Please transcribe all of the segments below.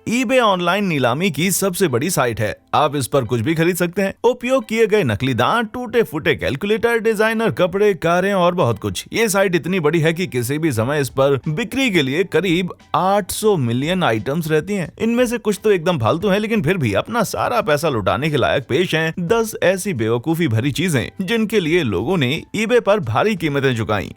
EBay online नीलामी की सबसे बड़ी साइट है। आप इस पर कुछ भी खरीद सकते हैं। उपयोग किए गए नकली दांत, टूटे फूटे कैलकुलेटर, डिजाइनर कपड़े, कारें और बहुत कुछ। ये साइट इतनी बड़ी है कि किसी भी समय इस पर बिक्री के लिए करीब 800 मिलियन आइटम्स रहती हैं। इनमें से कुछ तो एकदम फालतू हैं, लेकिन फिर भी अपना सारा पैसा लुटाने के लायक पेश हैं 10 ऐसी बेवकूफी भरी चीजें जिनके लिए लोगों ने ईबे पर भारी कीमतें चुकाई।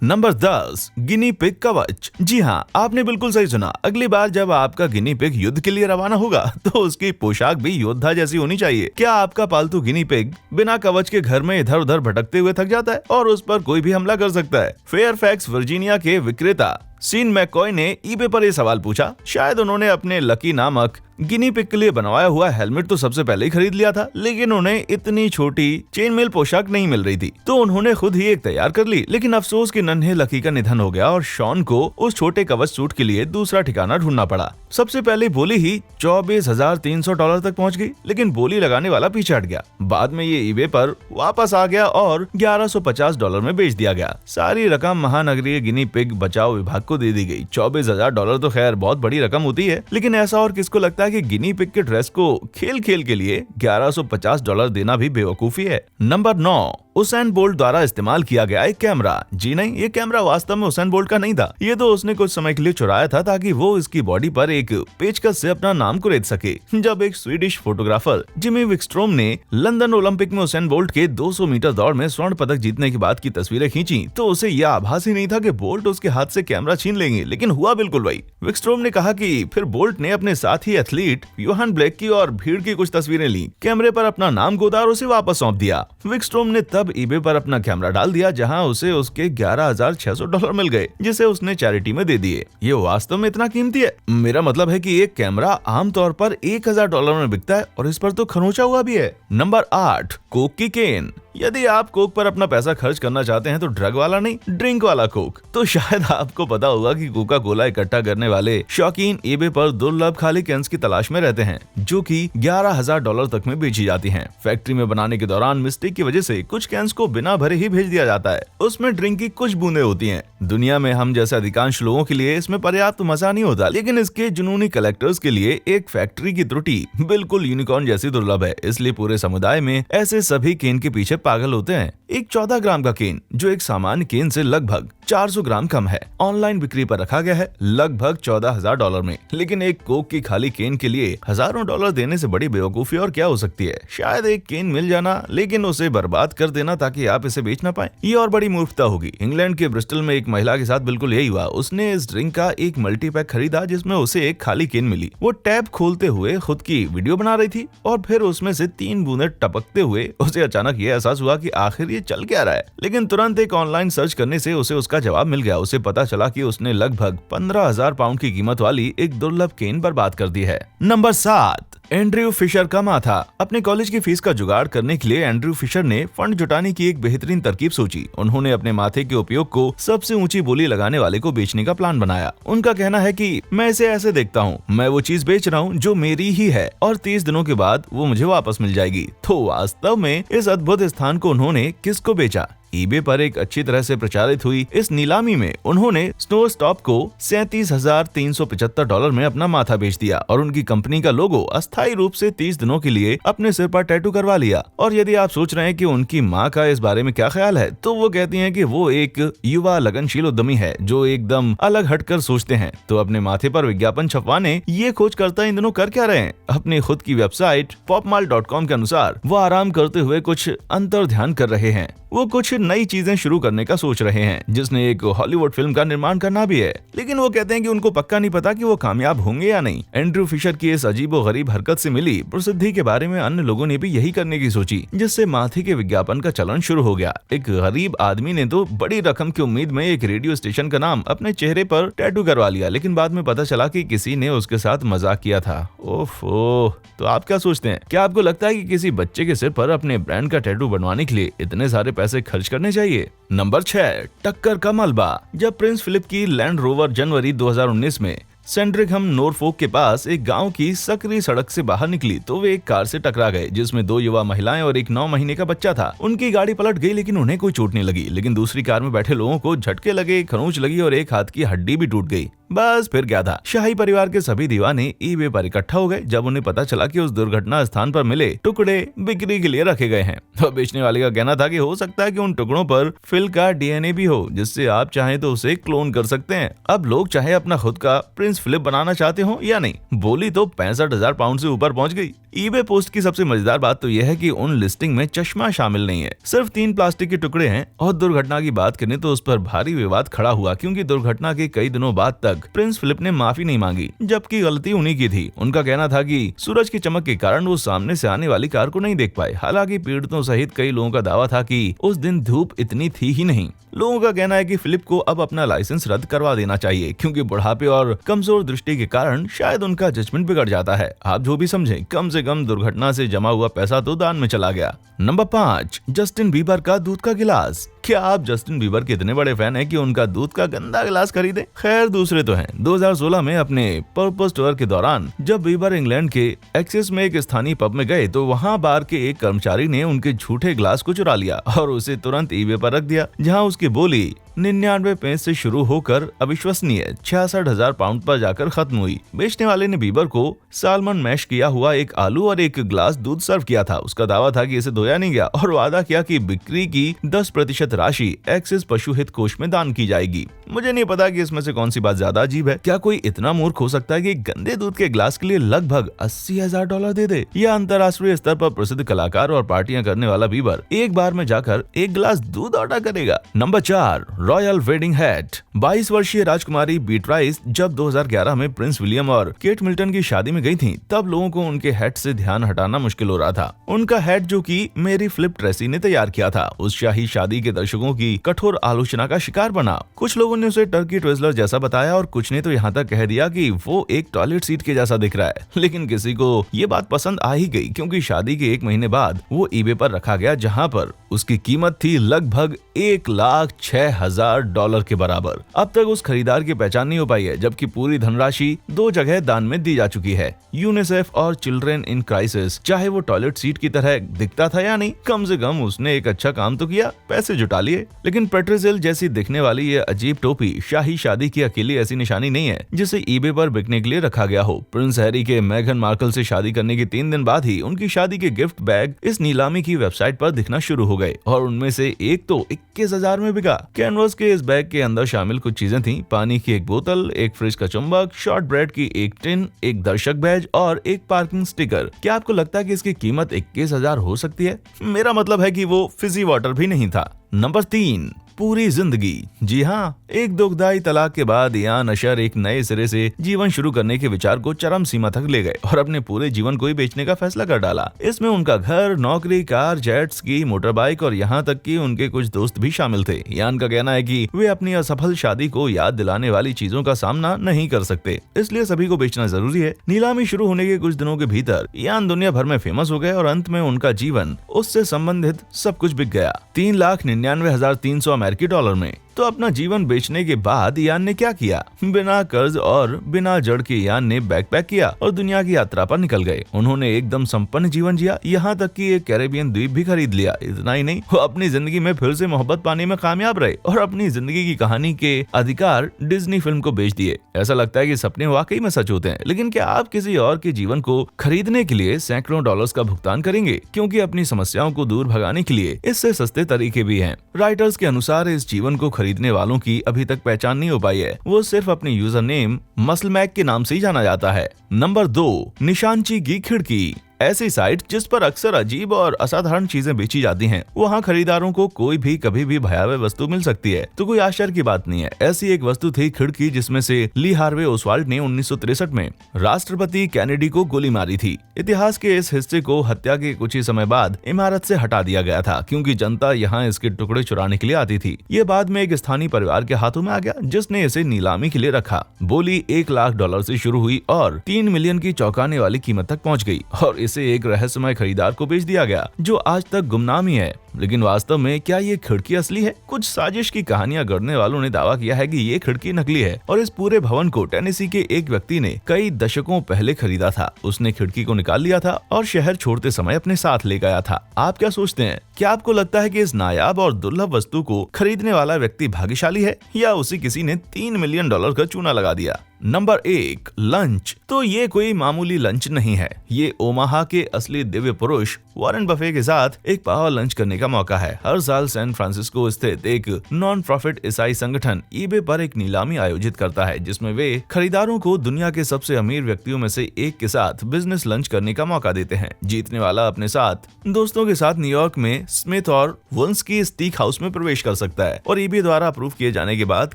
नंबर 10, गिनी पिग कवच। जी हाँ, आपने बिल्कुल सही सुना। अगली बार जब आपका गिनी पिग युद्ध के लिए रवाना होगा तो उसकी पोशाक भी योद्धा जैसी होनी चाहिए। क्या आपका पालतू गिनी पिग बिना कवच के घर में इधर उधर भटकते हुए थक जाता है और उस पर कोई भी हमला कर सकता है? फेयरफैक्स वर्जीनिया के विक्रेता सीन मैककॉय ने ईबे पर यह सवाल पूछा। शायद उन्होंने अपने लकी नामक गिनी पिग के लिए बनवाया हुआ हेलमेट तो सबसे पहले ही खरीद लिया था, लेकिन उन्हें इतनी छोटी चेनमेल पोशाक नहीं मिल रही थी, तो उन्होंने खुद ही एक तैयार कर ली। लेकिन अफसोस कि नन्हे लकी का निधन हो गया और शॉन को उस छोटे कवच सूट के लिए दूसरा ठिकाना ढूंढना पड़ा। सबसे पहले बोली ही $24,300 तक पहुंच गई, लेकिन बोली लगाने वाला पीछे हट गया। बाद में ये ईबे पर वापस आ गया और $1150 में बेच दिया गया। सारी रकम महानगरीय गिनी पिग बचाओ विभाग को दे दी गई। $24,000 तो खैर बहुत बड़ी रकम होती है, लेकिन ऐसा और किसको लगता है कि गिनी पिग के ड्रेस को खेल खेल के लिए $1150 देना भी बेवकूफी है। नंबर 9, उसेन बोल्ट द्वारा इस्तेमाल किया गया एक कैमरा। जी नहीं, ये कैमरा वास्तव में उसेन बोल्ट का नहीं था। ये तो उसने कुछ समय के लिए चुराया था ताकि वो इसकी बॉडी पर एक पेचकस से अपना नाम कुरेद सके। जब एक स्वीडिश फोटोग्राफर जिमी विक्सट्रोम ने लंदन ओलंपिक में उसेन बोल्ट के 200 मीटर दौड़ में स्वर्ण पदक जीतने के बाद की तस्वीरें खींची, तो उसे यह आभास ही नहीं था कि बोल्ट उसके हाथ से कैमरा छीन लेंगे, लेकिन हुआ बिल्कुल वही। विक्सट्रोम ने कहा कि फिर बोल्ट ने अपने साथी एथलीट योहान ब्लैक की और भीड़ की कुछ तस्वीरें ली, कैमरे पर अपना नाम गोदा और उसे वापस सौंप दिया। विक्सट्रोम ने तब ईबे पर अपना कैमरा डाल दिया, जहां उसे उसके $11,600 मिल गए, जिसे उसने चैरिटी में दे दिए। ये वास्तव में इतना कीमती है? मेरा मतलब है कि एक कैमरा आमतौर पर $1,000 में बिकता है और इस पर तो खरोंचा हुआ भी है। नंबर 8, कोक की केन। यदि आप कोक पर अपना पैसा खर्च करना चाहते हैं तो ड्रग वाला नहीं, ड्रिंक वाला कोक। तो शायद आपको पता होगा कि कोका कोला इकट्ठा करने वाले शौकीन ईबे पर दुर्लभ खाली कैंस की तलाश में रहते हैं, जो कि $11,000 तक में बेची जाती हैं। फैक्ट्री में बनाने के दौरान मिस्टेक की वजह से कुछ कैंस को बिना भरे ही भेज दिया जाता है। उसमें ड्रिंक की कुछ बूंदे होती हैं। दुनिया में हम जैसे अधिकांश लोगों के लिए इसमें पर्याप्त मजा नहीं होता, लेकिन इसके जुनूनी कलेक्टर्स के लिए एक फैक्ट्री की त्रुटि बिल्कुल यूनिकॉर्न जैसी दुर्लभ है। इसलिए पूरे समुदाय में ऐसे सभी केन के पीछे पागल होते हैं। एक 14 ग्राम का केन, जो एक सामान्य केन से लगभग 400 ग्राम कम है, ऑनलाइन बिक्री पर रखा गया है लगभग $14,000 में। लेकिन एक कोक की खाली केन के लिए हजारों डॉलर देने से बड़ी बेवकूफी और क्या हो सकती है? शायद एक केन मिल जाना, लेकिन उसे बर्बाद कर देना ताकि आप इसे बेच ना पाए, ये और बड़ी मूर्खता होगी। इंग्लैंड के ब्रिस्टल में एक महिला के साथ बिल्कुल यही हुआ। उसने इस ड्रिंक का एक मल्टीपैक खरीदा जिसमें उसे एक खाली केन मिली। वो टैप खोलते हुए खुद की वीडियो बना रही थी और फिर उसमें से 3 बूंदे टपकते हुए उसे अचानक ये एहसास हुआ कि आखिर ये चल क्या रहा है। लेकिन तुरंत एक ऑनलाइन सर्च करने से उसे उसका जवाब मिल गया। उसे पता चला कि उसने लगभग 15,000 पाउंड की कीमत वाली एक दुर्लभ केन बर्बाद कर दी है। नंबर 7, एंड्रयू फिशर का माथा। अपने कॉलेज की फीस का जुगाड़ करने के लिए एंड्रयू फिशर ने फंड जुटाने की एक बेहतरीन तरकीब सोची। उन्होंने अपने माथे के उपयोग को सबसे ऊंची बोली लगाने वाले को बेचने का प्लान बनाया। उनका कहना है कि मैं इसे ऐसे देखता हूँ, मैं वो चीज बेच रहा हूँ जो मेरी ही है और 30 दिनों के बाद वो मुझे वापस मिल जाएगी। तो वास्तव में इस अद्भुत स्थान को उन्होंने किसको बेचा? ईबे पर एक अच्छी तरह से प्रचारित हुई इस नीलामी में उन्होंने स्नो स्टॉप को $37,375 में अपना माथा बेच दिया और उनकी कंपनी का लोगो अस्थायी रूप से 30 दिनों के लिए अपने सिर पर टैटू करवा लिया। और यदि आप सोच रहे हैं कि उनकी माँ का इस बारे में क्या ख्याल है, तो वो कहती हैं कि वो एक युवा लगनशील उद्यमी है जो एकदम अलग हटकर सोचते हैं। तो अपने माथे पर विज्ञापन छपवाने ये खोजकर्ता इन दिनों कर क्या रहे हैं? अपनी खुद की वेबसाइट popmal.com के अनुसार वो आराम करते हुए कुछ अंतर ध्यान कर रहे हैं। वो कुछ नई चीजें शुरू करने का सोच रहे हैं, जिसने एक हॉलीवुड फिल्म का निर्माण करना भी है। लेकिन वो कहते हैं कि उनको पक्का नहीं पता कि वो कामयाब होंगे या नहीं। एंड्रयू फिशर की इस अजीबोगरीब हरकत से मिली प्रसिद्धि के बारे में अन्य लोगों ने भी यही करने की सोची, जिससे माथे के विज्ञापन का चलन शुरू हो गया। एक गरीब आदमी ने तो बड़ी रकम की उम्मीद में एक रेडियो स्टेशन का नाम अपने चेहरे पर टैटू करवा लिया, लेकिन बाद में पता चला कि किसी ने उसके साथ मजाक किया था। ओफो, तो आप क्या सोचते हैं? क्या आपको लगता है कि किसी बच्चे के सिर पर अपने ब्रांड का टैटू बनवाने के लिए इतने सारे पैसे खर्च करने चाहिए? नंबर 6, टक्कर का मलबा। जब प्रिंस फिलिप की लैंड रोवर जनवरी 2019 में सेंड्रिघम नॉरफोक के पास एक गांव की सकरी सड़क से बाहर निकली तो वे एक कार से टकरा गए जिसमें 2 युवा महिलाएं और एक 9 महीने का बच्चा था। उनकी गाड़ी पलट गई लेकिन उन्हें कोई चोट नहीं लगी, लेकिन दूसरी कार में बैठे लोगों को झटके लगे, खरोंच लगी और एक हाथ की हड्डी भी टूट गई। बस फिर क्या था, शाही परिवार के सभी दीवाने ईबे पर इकट्ठा हो गए जब उन्हें पता चला कि उस दुर्घटना स्थान पर मिले टुकड़े बिक्री के लिए रखे गए हैं। तो बेचने वाले का कहना था कि हो सकता है कि उन टुकड़ों पर फिल का डीएनए भी हो, जिससे आप चाहें तो उसे क्लोन कर सकते हैं। अब लोग चाहे अपना खुद का प्रिंस फिलिप बनाना चाहते हो या नहीं, बोली तो 65,000 पाउंड से ऊपर पहुंच गई। ईबे पोस्ट की सबसे मजेदार बात तो यह है कि उन लिस्टिंग में चश्मा शामिल नहीं है, सिर्फ 3 प्लास्टिक के टुकड़े हैं। और दुर्घटना की बात करें तो उस पर भारी विवाद खड़ा हुआ क्योंकि दुर्घटना के कई दिनों बाद तक प्रिंस फिलिप ने माफी नहीं मांगी, जबकि गलती उन्हीं की थी। उनका कहना था कि सूरज की चमक के कारण वो सामने से आने वाली कार को नहीं देख पाए। हालांकि पीड़ितों सहित कई लोगों का दावा था कि उस दिन धूप इतनी थी ही नहीं। लोगों का कहना है कि फिलिप को अब अपना लाइसेंस रद्द करवा देना चाहिए क्योंकि बुढ़ापे और कमजोर दृष्टि के कारण शायद उनका जजमेंट बिगड़ जाता है। आप जो भी समझें, कम से कम दुर्घटना से जमा हुआ पैसा तो दान में चला गया। नंबर 5, जस्टिन बीबर का दूध का गिलास। क्या आप जस्टिन बीबर के इतने बड़े फैन हैं कि उनका दूध का गंदा गिलास खरीदे? खैर दूसरे तो हैं। 2016 में अपने पर्पस टूर के दौरान जब बीबर इंग्लैंड के एक्सेस में एक स्थानीय पब में गए तो वहां बार के एक कर्मचारी ने उनके झूठे गिलास को चुरा लिया और उसे तुरंत ईबे पर रख दिया, जहां उसकी बोली 99 पेंस से शुरू होकर अविश्वसनीय 66,000 पाउंड पर जाकर खत्म हुई। बेचने वाले ने बीबर को सालमन मैश किया हुआ एक आलू और एक गिलास दूध सर्व किया था। उसका दावा था कि इसे धोया नहीं गया और वादा किया कि बिक्री की 10% राशि एक्सिस पशु हित कोष में दान की जाएगी। मुझे नहीं पता कि इसमें से कौन सी बात ज्यादा अजीब है। क्या कोई इतना मूर्ख हो सकता है कि गंदे दूध के गिलास के लिए लगभग $80,000 दे दे? यह अंतर्राष्ट्रीय स्तर पर प्रसिद्ध कलाकार और पार्टियां करने वाला बीबर एक बार में जाकर एक गिलास दूध ऑर्डर करेगा। Number 4, royal wedding hat. 22 वर्षीय राजकुमारी बीट्राइस जब 2011 में प्रिंस विलियम और केट मिल्टन की शादी में गई थीं, तब लोगों को उनके हैट से ध्यान हटाना मुश्किल हो रहा था। उनका हैट जो कि मेरी फिलिप ट्रेसी ने तैयार किया था, उस शाही शादी के दर्शकों की कठोर आलोचना का शिकार बना। कुछ लोगों ने उसे टर्की ट्विज़लर जैसा बताया और कुछ ने तो यहाँ तक कह दिया कि वो एक टॉयलेट सीट के जैसा दिख रहा है। लेकिन किसी को ये बात पसंद आ ही गई क्योंकि शादी के 1 महीने बाद वो ईबे पर रखा गया, जहाँ पर उसकी कीमत थी लगभग $1,06,000 के बराबर। अब तक उस खरीदार की पहचान नहीं हो पाई है, जबकि पूरी धनराशि 2 जगह दान में दी जा चुकी है, यूनिसेफ और चिल्ड्रन इन क्राइसिस। चाहे वो टॉयलेट सीट की तरह दिखता था या नहीं, कम से कम उसने एक अच्छा काम तो किया, पैसे जुटा लिए। लेकिन पेट्रिजिल जैसी दिखने वाली ये अजीब टोपी शाही शादी की अकेली ऐसी निशानी नहीं है जिसे ईबे पर बिकने के लिए रखा गया हो। प्रिंस हैरी के मेघन मार्कल से शादी करने के 3 दिन बाद ही उनकी शादी के गिफ्ट बैग इस नीलामी की वेबसाइट पर दिखना शुरू हो गए और उनमें से एक तो 21,000 में बिका। कैनवस के इस बैग के अंदर शामिल कुछ चीजें थीं: पानी की एक बोतल, एक फ्रिज का चुंबक, शॉर्ट ब्रेड की एक टिन, एक दर्शक बैज और एक पार्किंग स्टिकर। क्या आपको लगता है कि इसकी कीमत 21,000 हो सकती है? मेरा मतलब है कि वो फिजी वाटर भी नहीं था। नंबर 3, पूरी जिंदगी। जी हाँ, एक दुखदाई तलाक के बाद यान अशर एक नए सिरे से जीवन शुरू करने के विचार को चरम सीमा तक ले गए और अपने पूरे जीवन को ही बेचने का फैसला कर डाला। इसमें उनका घर, नौकरी, car, jet ski, motor bike और यहाँ तक कि उनके कुछ दोस्त भी शामिल थे। यान का कहना है कि वे अपनी असफल शादी को याद दिलाने वाली चीजों का सामना नहीं कर सकते, इसलिए सभी को बेचना जरूरी है। नीलामी शुरू होने के कुछ दिनों के भीतर यान दुनिया भर में फेमस हो गए और अंत में उनका जीवन, उससे संबंधित सब कुछ बिक गया $3,99,300 अमेरिकी डॉलर में। तो अपना जीवन बेचने के बाद यान ने क्या किया? बिना कर्ज और बिना जड़ के यान ने बैकपैक किया और दुनिया की यात्रा पर निकल गए। उन्होंने एकदम संपन्न जीवन जिया, यहाँ तक कि एक कैरेबियन द्वीप भी खरीद लिया। इतना ही नहीं, वो अपनी जिंदगी में फिर से मोहब्बत पाने में कामयाब रहे और अपनी जिंदगी की कहानी के अधिकार डिज्नी फिल्म को बेच दिए। ऐसा लगता है कि सपने वाकई में सच होते हैं, लेकिन क्या आप किसी और के जीवन को खरीदने के लिए सैकड़ों डॉलर्स का भुगतान करेंगे? क्योंकि अपनी समस्याओं को दूर भगाने के लिए इससे सस्ते तरीके भी हैं। राइटर्स के अनुसार इस जीवन को खरीदने वालों की अभी तक पहचान नहीं हो पाई है। वो सिर्फ अपने यूजर नेम मसलमैक के नाम से ही जाना जाता है। नंबर 2, निशानची की खिड़की। ऐसी साइट जिस पर अक्सर अजीब और असाधारण चीजें बेची जाती हैं, वहाँ खरीदारों को कोई भी कभी भी भयावह वस्तु मिल सकती है, तो कोई आश्चर्य की बात नहीं है। ऐसी एक वस्तु थी खिड़की जिसमें से ली हार्वे ओसवाल्ड ने 1963 में राष्ट्रपति कैनेडी को गोली मारी थी। इतिहास के इस हिस्से को हत्या के कुछ ही समय बाद इमारत से हटा दिया गया था क्योंकि जनता यहाँ इसके टुकड़े चुराने के लिए आती थी। ये बाद में एक स्थानीय परिवार के हाथों में आ गया जिसने इसे नीलामी के लिए रखा। बोली $1,00,000 से शुरू हुई और 3 मिलियन की चौंकाने वाली कीमत तक पहुँच गई और इसे एक रहस्यमय खरीदार को बेच दिया गया जो आज तक गुमनाम ही है। लेकिन वास्तव में क्या ये खिड़की असली है? कुछ साजिश की कहानियां गढ़ने वालों ने दावा किया है कि ये खिड़की नकली है और इस पूरे भवन को टेनेसी के एक व्यक्ति ने कई दशकों पहले खरीदा था। उसने खिड़की को निकाल लिया था और शहर छोड़ते समय अपने साथ ले गया था। आप क्या सोचते हैं? क्या आपको लगता है कि इस नायाब और दुर्लभ वस्तु को खरीदने वाला व्यक्ति भाग्यशाली है या उसे किसी ने $3 मिलियन का चूना लगा दिया? Number 1, lunch. तो ये कोई मामूली लंच नहीं है, ये ओमाहा के असली दिव्य पुरुष वॉरेन बफे के साथ एक पावर लंच करने का मौका है। हर साल सैन फ्रांसिस्को स्थित एक नॉन प्रॉफिट ईसाई संगठन ईबे पर एक नीलामी आयोजित करता है जिसमें वे खरीदारों को दुनिया के सबसे अमीर व्यक्तियों में से एक के साथ बिजनेस लंच करने का मौका देते हैं। जीतने वाला अपने साथ दोस्तों के साथ न्यूयॉर्क में स्मिथ और वुल्स्की स्टीक हाउस में प्रवेश कर सकता है और ईबे द्वारा अप्रूव किए जाने के बाद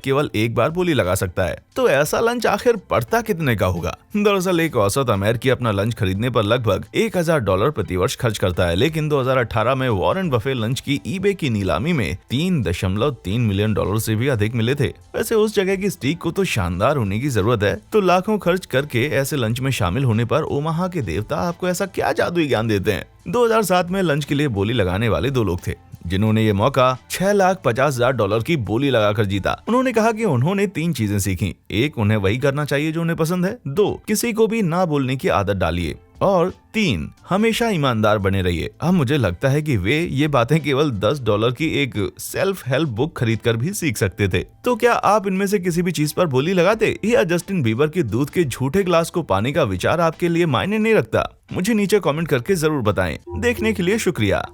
केवल एक बार बोली लगा सकता है। तो ऐसा लंच आखिर पड़ता कितने का होगा? दरअसल एक औसत अमेरिकी अपना लंच खरीदने पर लगभग $1000 प्रति वर्ष खर्च करता है, लेकिन 2018 में वॉरेन बफे लंच की ईबे की नीलामी में $3.3 मिलियन से भी अधिक मिले थे। वैसे उस जगह की स्टीक को तो शानदार होने की जरूरत है, तो लाखों खर्च करके ऐसे लंच में शामिल होने पर ओमाहा के देवता आपको ऐसा क्या जादुई ज्ञान देते हैं? 2007 में लंच के लिए बोली लगाने वाले 2 लोग थे जिन्होंने ये मौका $6,50,000 की बोली लगाकर जीता। उन्होंने कहा कि उन्होंने 3 चीजें सीखी। 1, उन्हें वही करना चाहिए जो उन्हें पसंद है। 2, किसी को भी ना बोलने की आदत डालिए। और 3, हमेशा ईमानदार बने रहिए। अब मुझे लगता है कि वे ये बातें केवल $10 की एक सेल्फ हेल्प बुक खरीदकर भी सीख सकते थे। तो क्या आप इनमें से किसी भी चीज पर बोली लगाते या जस्टिन बीबर के दूध के झूठे ग्लास को पाने का विचार आपके लिए मायने नहीं रखता? मुझे नीचे कमेंट करके जरूर बताएं। देखने के लिए शुक्रिया।